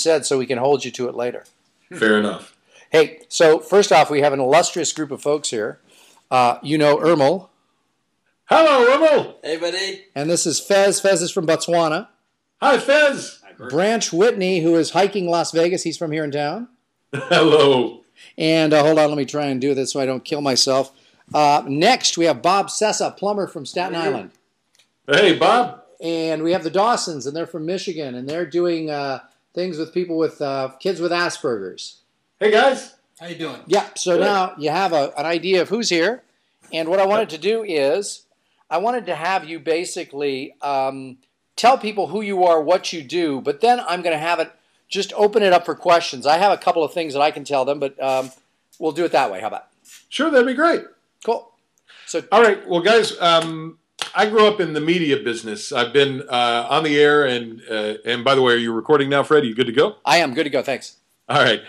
said so we can hold you to it later. Fair enough. Hey, so first off, we have an illustrious group of folks here. You know Ermel. Hello, Ermel. Hey, buddy. And this is Fez. Fez is from Botswana. Hi, Fez. Branch Whitney, who is hiking Las Vegas. He's from here in town. Hello. And hold on, let me try and do this so I don't kill myself. Next, we have Bob Sessa, plumber from Staten Island. Hey, Bob. And we have the Dawsons, and they're from Michigan, and they're doing things with people with kids with Asperger's. Hey, guys. How you doing? Yeah, so now you have an idea of who's here. And what I wanted to do is I wanted to have you basically tell people who you are, what you do, but then I'm going to have it just open it up for questions. I have a couple of things that I can tell them, but we'll do it that way. How about? Sure, that'd be great. Cool. So, all right. Well, guys, I grew up in the media business. I've been on the air, and by the way, are you recording now, Fred? Are you good to go? I am good to go. Thanks. All right.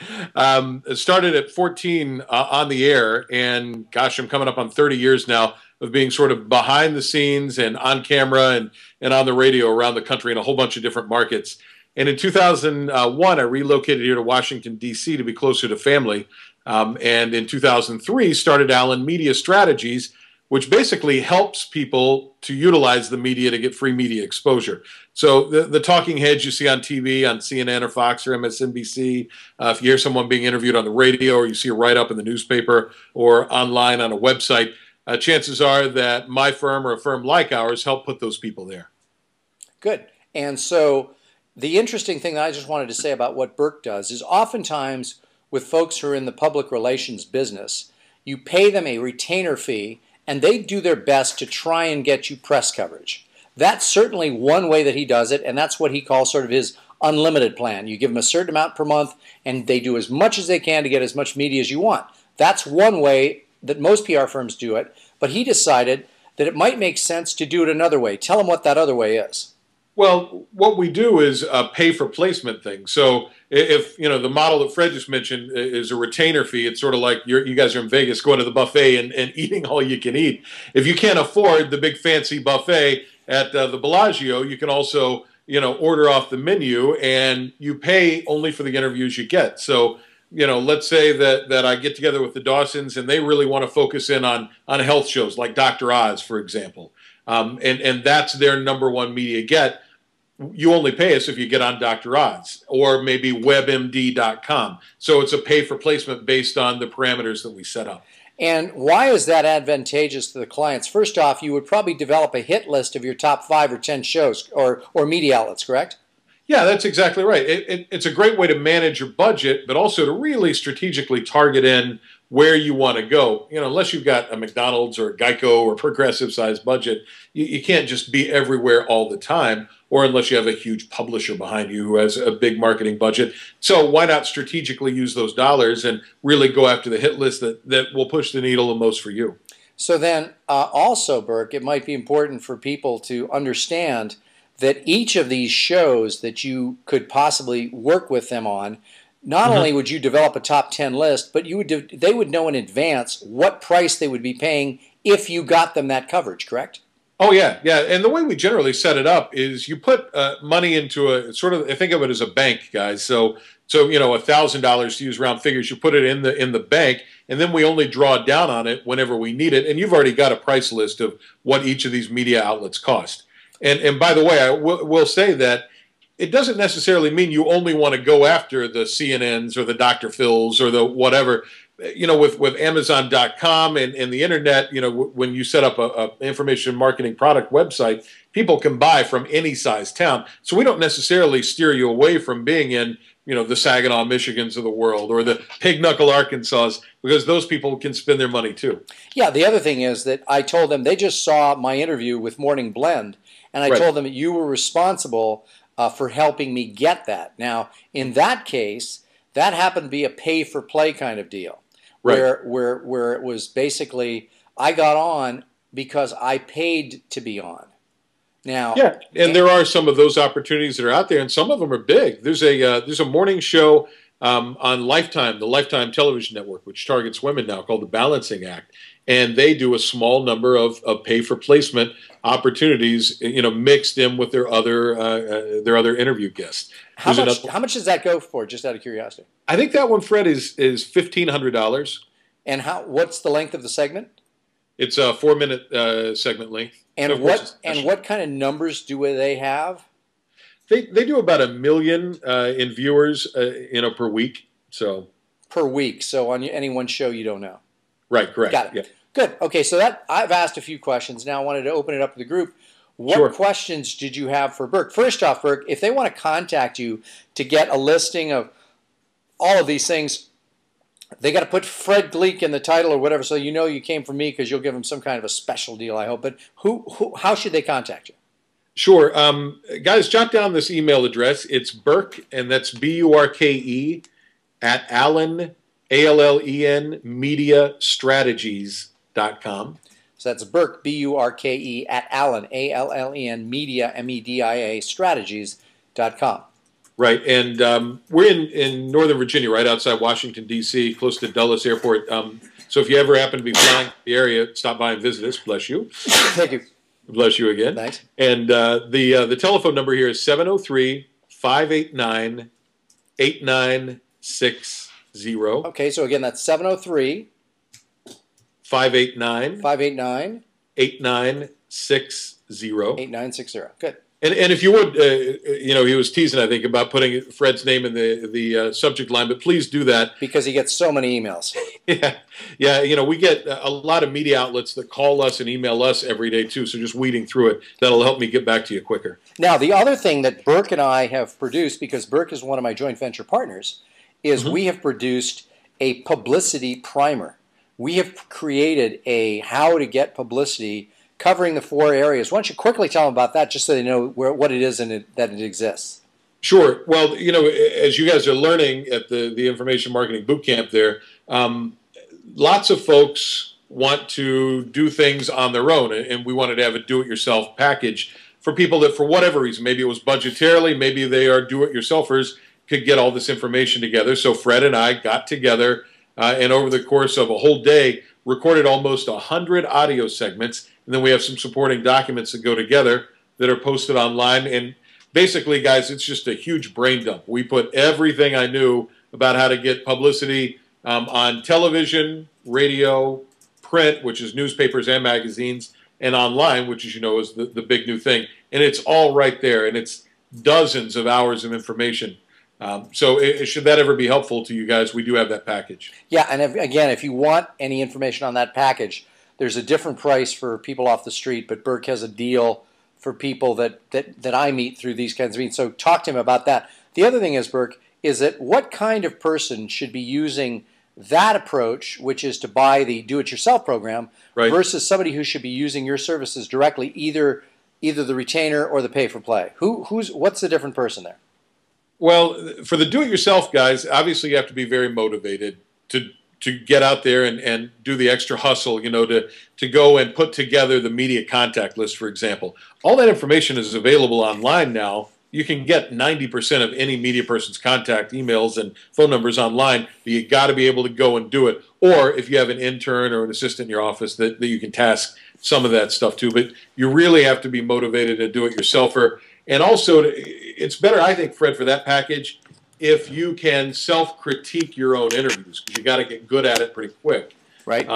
It started at 14 on the air, and gosh, I'm coming up on 30 years now of being sort of behind the scenes and on camera and on the radio around the country in a whole bunch of different markets. And in 2001, I relocated here to Washington, D.C. to be closer to family. And in 2003, started Allen Media Strategies, which basically helps people to utilize the media to get free media exposure. So the talking heads you see on TV, on CNN or Fox or MSNBC, if you hear someone being interviewed on the radio or you see a write-up in the newspaper or online on a website, chances are that my firm or a firm like ours help put those people there. Good. And so the interesting thing that I just wanted to say about what Burke does is oftentimes with folks who are in the public relations business, you pay them a retainer fee and they do their best to try and get you press coverage. That's certainly one way that he does it, and that's what he calls sort of his unlimited plan. You give them a certain amount per month, and they do as much as they can to get as much media as you want. That's one way that most PR firms do it, but he decided that it might make sense to do it another way. Tell them what that other way is. Well, what we do is a pay-for-placement thing. So if, you know, the model that Fred just mentioned is a retainer fee, it's sort of like you guys are in Vegas going to the buffet and eating all you can eat. If you can't afford the big fancy buffet at the Bellagio, you can also, you know, order off the menu and you pay only for the interviews you get. So, you know, let's say that I get together with the Dawsons and they really want to focus in on health shows like Dr. Oz, for example. And that's their number one media get. You only pay us if you get on Dr. Oz or maybe webmd.com. So it's a pay for placement based on the parameters that we set up. And why is that advantageous to the clients? First off, you would probably develop a hit list of your top 5 or 10 shows or media outlets, correct? Yeah, that's exactly right. It's a great way to manage your budget, but also to really strategically target in where you want to go. You know, unless you've got a McDonald's or a Geico or progressive size budget, you can't just be everywhere all the time, or unless you have a huge publisher behind you who has a big marketing budget. So why not strategically use those dollars and really go after the hit list that will push the needle the most for you? So then also, Burke, it might be important for people to understand that each of these shows that you could possibly work with them on, not only would you develop a top 10 list, but they would know in advance what price they would be paying if you got them that coverage, correct? Oh, yeah, yeah. And the way we generally set it up is you put money into a sort of, I think of it as a bank, guys. So you know, $1,000 to use round figures, you put it in the bank, and then we only draw down on it whenever we need it. And you've already got a price list of what each of these media outlets cost. And by the way, I will say that it doesn't necessarily mean you only want to go after the CNNs or the Dr. Phil's or the whatever. You know, with Amazon.com and the internet, you know, when you set up a information marketing product website, people can buy from any size town. So we don't necessarily steer you away from being in, you know, the Saginaw, Michigans of the world or the Pig Knuckle, Arkansas, because those people can spend their money too. Yeah, the other thing is that I told them, they just saw my interview with Morning Blend, and I told them that you were responsible for helping me get that. Now, in that case, that happened to be a pay-for-play kind of deal. Where it was basically I got on because I paid to be on. Now, yeah, and there are some of those opportunities that are out there, and some of them are big. There's a morning show on Lifetime, the Lifetime television network, which targets women now, called The Balancing Act. and they do a small number of pay for placement opportunities, mixed in with their other interview guests. How much does that go for? Just out of curiosity. I think that one, Fred, is $1,500. And what's the length of the segment? It's a 4-minute segment length. And what kind of numbers do they have? They do about 1 million in viewers, per week. So per week. So on any one show, you don't know. Right. Correct. Got it. Yeah. Good. Okay. So I've asked a few questions. Now I wanted to open it up to the group. What questions did you have for Burke? First off, Burke, if they want to contact you to get a listing of all of these things, they got to put Fred Gleeck in the title or whatever, so you came from me because you'll give them some kind of a special deal, I hope. But how should they contact you? Sure. Guys, jot down this email address. It's Burke, and that's BURKE, at Allen, ALLEN, mediastrategies.com. So that's Burke, BURKE, at Allen, ALLEN, media, MEDIA, strategies.com. Right, and we're in Northern Virginia, right outside Washington, D.C., close to Dulles Airport. So if you ever happen to be flying to the area, stop by and visit us. Bless you. Thank you. Bless you again. Thanks. And the telephone number here is 703-589-8960. Okay, so again, that's 703 589 589 8960. 8960. Good. And if you would, he was teasing, I think, about putting Fred's name in the subject line, but please do that. Because he gets so many emails. Yeah. We get a lot of media outlets that call us and email us every day, too, so just weeding through it, that'll help me get back to you quicker. Now, the other thing that Burke and I have produced, because Burke is one of my joint venture partners, is we have produced a publicity primer. We have created a how to get publicity covering the 4 areas. Why don't you quickly tell them about that, just so they know what it is and that it exists? Sure. Well, as you guys are learning at the Information Marketing Bootcamp there, lots of folks want to do things on their own, and we wanted to have a do-it-yourself package for people that, for whatever reason, maybe it was budgetarily, maybe they are do-it-yourselfers, could get all this information together. So Fred and I got together, and over the course of a whole day, recorded almost 100 audio segments. And then we have some supporting documents that go together that are posted online. And basically, guys, it's just a huge brain dump. We put everything I knew about how to get publicity on television, radio, print, which is newspapers and magazines, and online, which, as you know, is the big new thing. And it's all right there. And it's dozens of hours of information. So should that ever be helpful to you guys, we do have that package. Yeah, and again, if you want any information on that package, there's a different price for people off the street, but Burke has a deal for people that I meet through these kinds of meetings. So talk to him about that. The other thing is, Burke, is that what kind of person should be using that approach, which is to buy the do-it-yourself program, versus somebody who should be using your services directly, either the retainer or the pay-for-play? What's the different person there? Well, for the do-it-yourself guys, obviously you have to be very motivated to get out there and do the extra hustle, to go and put together the media contact list, for example. All that information is available online now. You can get 90% of any media person's contact emails and phone numbers online, but you got to be able to go and do it. Or if you have an intern or an assistant in your office that you can task some of that stuff too. But you really have to be motivated to do it yourselfer. And also, it's better, I think, Fred, for that package, if you can self-critique your own interviews, because you got to get good at it pretty quick. Right.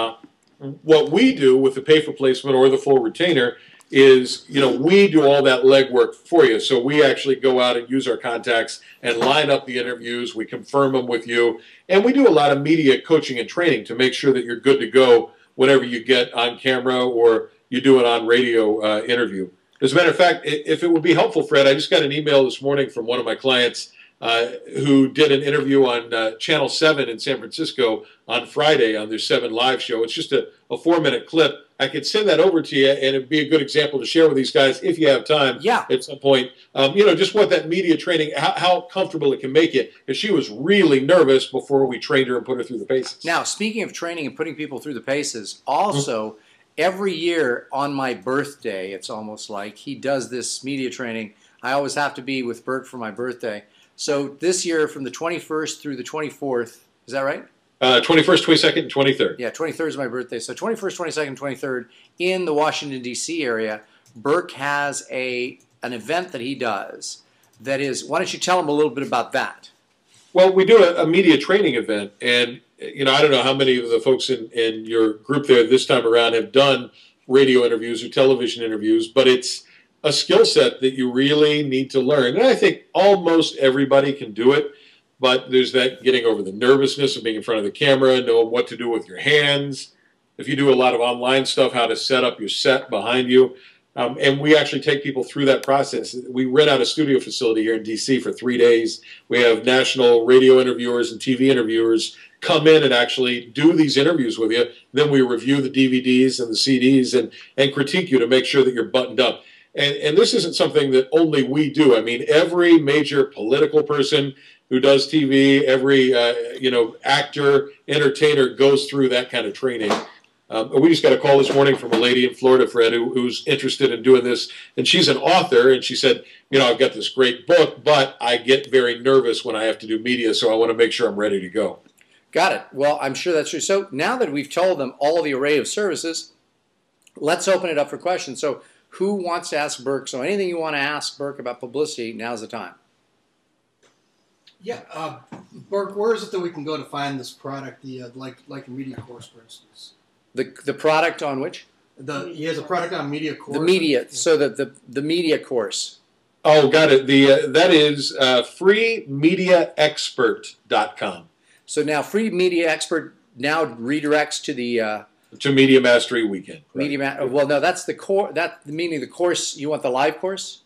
What we do with the pay-for-placement or the full retainer is, we do all that legwork for you. So we actually go out and use our contacts and line up the interviews. We confirm them with you. And we do a lot of media coaching and training to make sure that you're good to go whenever you get on camera or you do an on-radio interview. As a matter of fact, if it would be helpful, Fred, I just got an email this morning from one of my clients who did an interview on Channel 7 in San Francisco on Friday on their 7 Live show. It's just a 4-minute clip. I could send that over to you, and it'd be a good example to share with these guys if you have time at some point. Just what that media training, how comfortable it can make you. Because she was really nervous before we trained her and put her through the paces. Now, speaking of training and putting people through the paces, also, every year on my birthday, it's almost like, he does this media training. I always have to be with Burke for my birthday. So this year, from the 21st through the 24th, is that right? 21st, 22nd, and 23rd. Yeah, 23rd is my birthday. So 21st, 22nd, 23rd in the Washington, D.C. area. Burke has an event that he does that is, why don't you tell him a little bit about that? Well, we do a media training event, and I don't know how many of the folks in your group there this time around have done radio interviews or television interviews, but it's a skill set that you really need to learn. And I think almost everybody can do it, but there's that getting over the nervousness of being in front of the camera, knowing what to do with your hands. If you do a lot of online stuff, how to set up your set behind you. And we actually take people through that process. We rent out a studio facility here in D.C. for 3 days. We have national radio interviewers and TV interviewers come in and actually do these interviews with you. Then we review the DVDs and the CDs and critique you to make sure that you're buttoned up. And this isn't something that only we do. I mean, every major political person who does TV, every actor, entertainer goes through that kind of training. We just got a call this morning from a lady in Florida, Fred, who's interested in doing this. And she's an author, and she said, I've got this great book, but I get very nervous when I have to do media, so I want to make sure I'm ready to go. Got it. Well, I'm sure that's true. So now that we've told them all the array of services, let's open it up for questions. So who wants to ask Burke? So anything you want to ask Burke about publicity, now's the time. Yeah, Burke, where is it that we can go to find this product, the like a media course, for instance? The product on which? He has a product on media course. The media, so the media course. Oh, got it. That is freemediaexpert.com. So now Free Media Expert now redirects to the to Media Mastery Weekend. Right. Well, no, that's the core. That meaning the course. You want the live course?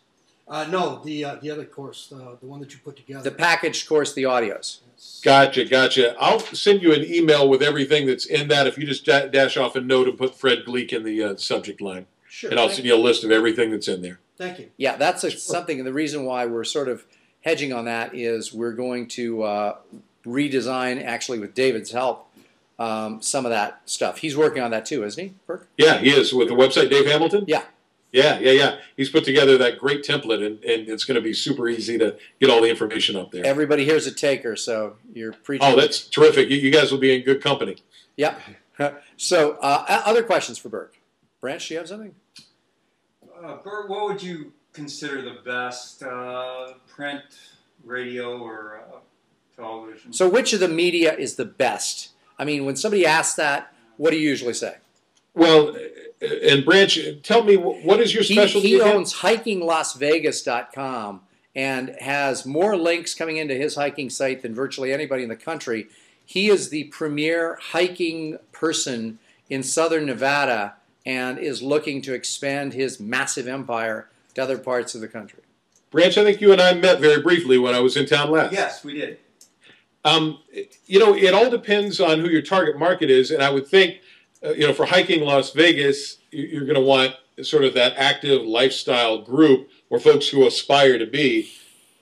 No, the other course, the one that you put together. The packaged course, the audios. Gotcha. I'll send you an email with everything that's in that. If you just dash off a note and put Fred Gleeck in the subject line, sure. And I'll send you a list of everything that's in there. Thank you. Yeah, that's something. And the reason why we're sort of hedging on that is we're going to redesign, actually with David's help, some of that stuff. He's working on that too, isn't he, Burke? Yeah, he is. With the website Dave Hamilton? Yeah. Yeah. He's put together that great template, and it's going to be super easy to get all the information up there. Everybody here's a taker, so you're preaching. Oh, that's terrific. You guys will be in good company. Yeah. So other questions for Burke? Branch, do you have something? Bert, what would you consider the best print, radio, or television? So which of the media is the best? I mean, when somebody asks that, what do you usually say? Well, and Branch, tell me, what is your specialty? He owns hikinglasvegas.com and has more links coming into his hiking site than virtually anybody in the country. He is the premier hiking person in southern Nevada and is looking to expand his massive empire to other parts of the country. Branch, I think you and I met very briefly when I was in town last. Yes, we did. It all depends on who your target market is, and I would think, for hiking Las Vegas, you're going to want sort of that active lifestyle group or folks who aspire to be.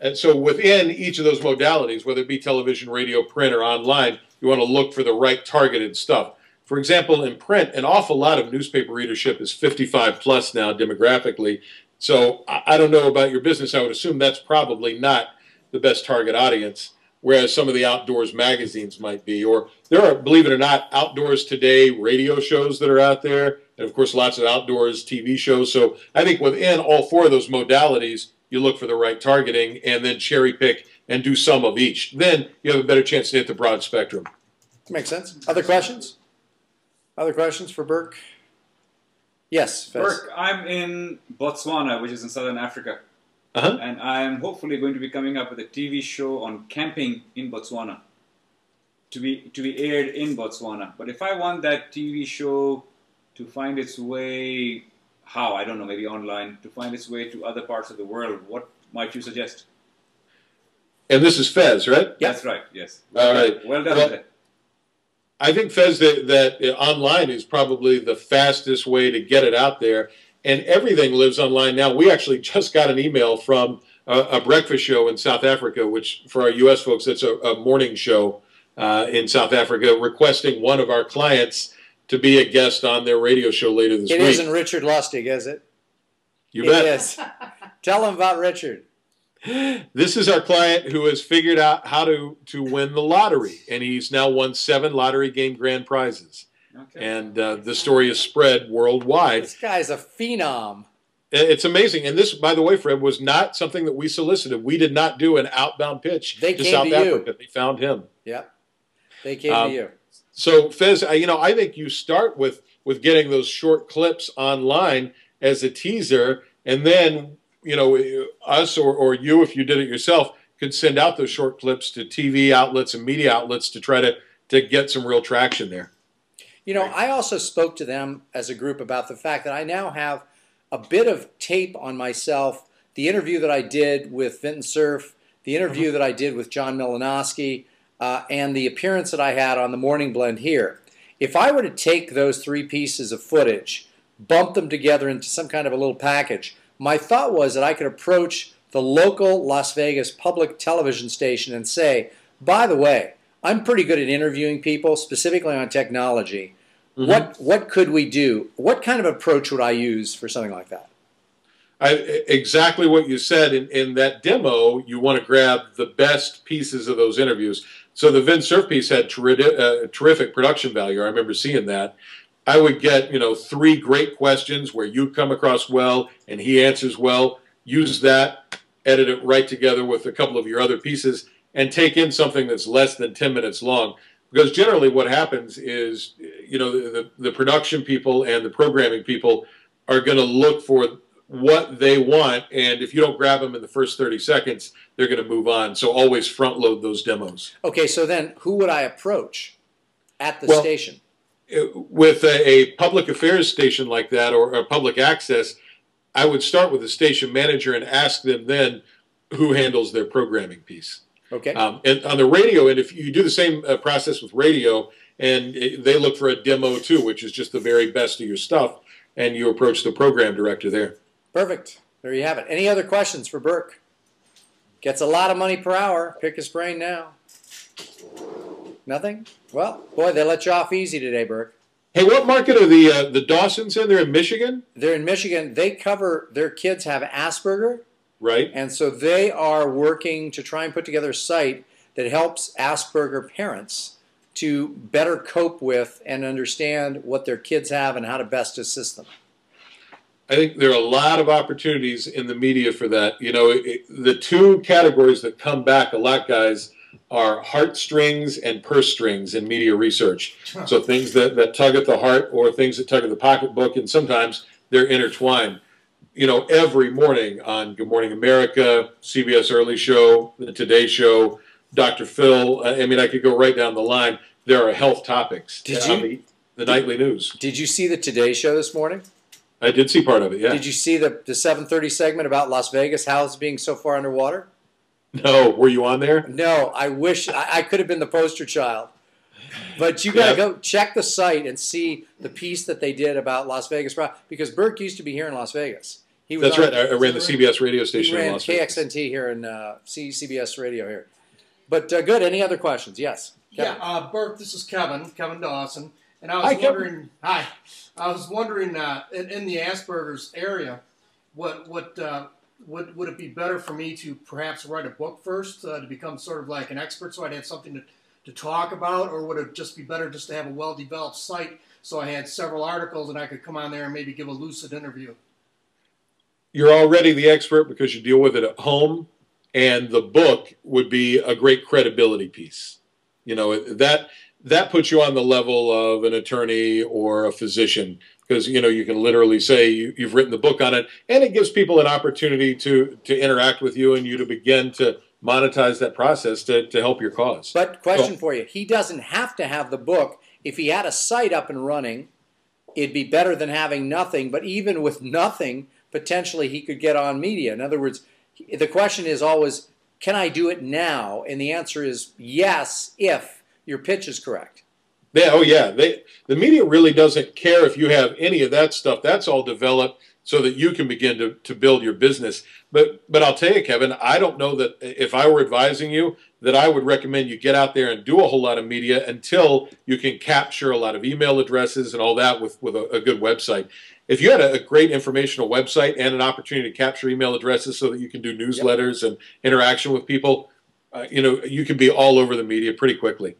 And so within each of those modalities, whether it be television, radio, print, or online, you want to look for the right targeted stuff. For example, in print, an awful lot of newspaper readership is 55 plus now demographically. So I don't know about your business. I would assume that's probably not the best target audience, whereas some of the outdoors magazines might be. Or there are, believe it or not, Outdoors Today radio shows that are out there, and of course lots of outdoors TV shows. So I think within all four of those modalities, you look for the right targeting and then cherry pick and do some of each. Then you have a better chance to hit the broad spectrum. Makes sense. Other questions? Other questions for Burke? Yes, Fez. Burke, I'm in Botswana, which is in southern Africa. And I'm hopefully going to be coming up with a TV show on camping in Botswana to be aired in Botswana. But if I want that TV show to find its way, I don't know, maybe online, to find its way to other parts of the world, what might you suggest? And this is Fez, right? Yeah. That's right, yes. All right. Well done. I think, Fez, that online is probably the fastest way to get it out there. And everything lives online now. We actually just got an email from a breakfast show in South Africa, which for our U.S. folks, that's a morning show in South Africa, requesting one of our clients to be a guest on their radio show later this week. It isn't Richard Lustig, is it? You bet. It is. Tell him about Richard. This is our client who has figured out how to win the lottery, and he's now won 7 lottery game grand prizes. Okay. And the story is spread worldwide. This guy's a phenom. It's amazing. And this, by the way, Fred, was not something that we solicited. We did not do an outbound pitch to South Africa. They found him. Yeah, they came to you. So, Fez, I think you start with getting those short clips online as a teaser, and then us or you, if you did it yourself, could send out those short clips to TV outlets and media outlets to try to get some real traction there. I also spoke to them as a group about the fact that I now have a bit of tape on myself, the interview that I did with Vinton Cerf, the interview that I did with John Milanowski, and the appearance that I had on the Morning Blend here. If I were to take those 3 pieces of footage, bump them together into some kind of a little package, my thought was that I could approach the local Las Vegas public television station and say, by the way, I'm pretty good at interviewing people, specifically on technology. Mm-hmm. What could we do? What kind of approach would I use for something like that? Exactly what you said. In that demo, you want to grab the best pieces of those interviews. So the Vin Cerf piece had terrific production value. I remember seeing that. I would get 3 great questions where you come across well and he answers well. Use that, edit it right together with a couple of your other pieces, and take in something that's less than 10 minutes long. Because generally what happens is, the production people and the programming people are going to look for what they want, and if you don't grab them in the first 30 seconds, they're going to move on. So always front load those demos. Okay, so then who would I approach at the station? With a public affairs station like that, or a public access, I would start with the station manager and ask them then who handles their programming piece. Okay. And on the radio, and if you do the same process with radio, and they look for a demo too, which is just the very best of your stuff, and you approach the program director there. Perfect. There you have it. Any other questions for Burke? Gets a lot of money per hour. Pick his brain now. Nothing? Well, boy, they let you off easy today, Burke. Hey, what market are the Dawsons in? They're in Michigan? They're in Michigan. They cover, their kids have Asperger. Right. And so they are working to try and put together a site that helps Asperger parents to better cope with and understand what their kids have and how to best assist them. I think there are a lot of opportunities in the media for that. The 2 categories that come back a lot, guys, are heartstrings and purse strings in media research. So things that tug at the heart or things that tug at the pocketbook, and sometimes they're intertwined. Every morning on Good Morning America, CBS Early Show, the Today Show, Dr. Phil, I could go right down the line. There are health topics on the nightly news. Did you see the Today Show this morning? I did see part of it, yeah. Did you see the 7:30 segment about Las Vegas, how it's being so far underwater? No. Were you on there? No. I wish I could have been the poster child. But you got to go check the site and see the piece that they did about Las Vegas. Because Burke used to be here in Las Vegas. That's right. I ran the CBS radio station in Las Vegas. He ran KXNT here and CBS radio here. But good. Any other questions? Yes. Kevin. Yeah, Burke, this is Kevin Dawson. And I was wondering, I was wondering in the Asperger's area, would it be better for me to perhaps write a book first to become sort of like an expert so I'd have something to talk about, or would it just be better just to have a well-developed site so I had several articles and I could come on there and maybe give a lucid interview? You're already the expert because you deal with it at home, and the book would be a great credibility piece. That puts you on the level of an attorney or a physician, because you can literally say you've written the book on it, and it gives people an opportunity to interact with you and you to begin to monetize that process to help your cause. But question for you, he doesn't have to have the book. If he had a site up and running, it'd be better than having nothing, but even with nothing, potentially he could get on media. In other words, the question is always, can I do it now? And the answer is yes, if your pitch is correct. Yeah, oh yeah. The media really doesn't care if you have any of that stuff. That's all developed so that you can begin to build your business. But I'll tell you, Kevin, I don't know that if I were advising you, that I would recommend you get out there and do a whole lot of media until you can capture a lot of email addresses and all that with a good website. if you had a great informational website and an opportunity to capture email addresses so that you can do newsletters and interaction with people, you can be all over the media pretty quickly.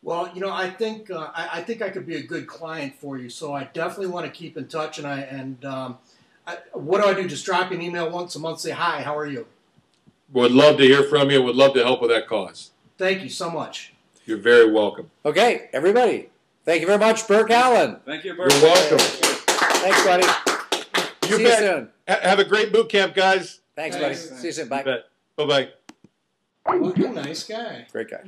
Well, I think I think I could be a good client for you, so I definitely want to keep in touch. What do I do? Just drop you an email once a month, say hi, how are you? Would love to hear from you. Would love to help with that cause. Thank you so much. You're very welcome. Okay, everybody. Thank you very much, Burke Allen. Thank you, Burke. You're welcome. Thanks, buddy. See you soon. Have a great boot camp, guys. Thanks, buddy. See you soon. Bye. Bye-bye. What a nice guy. Great guy.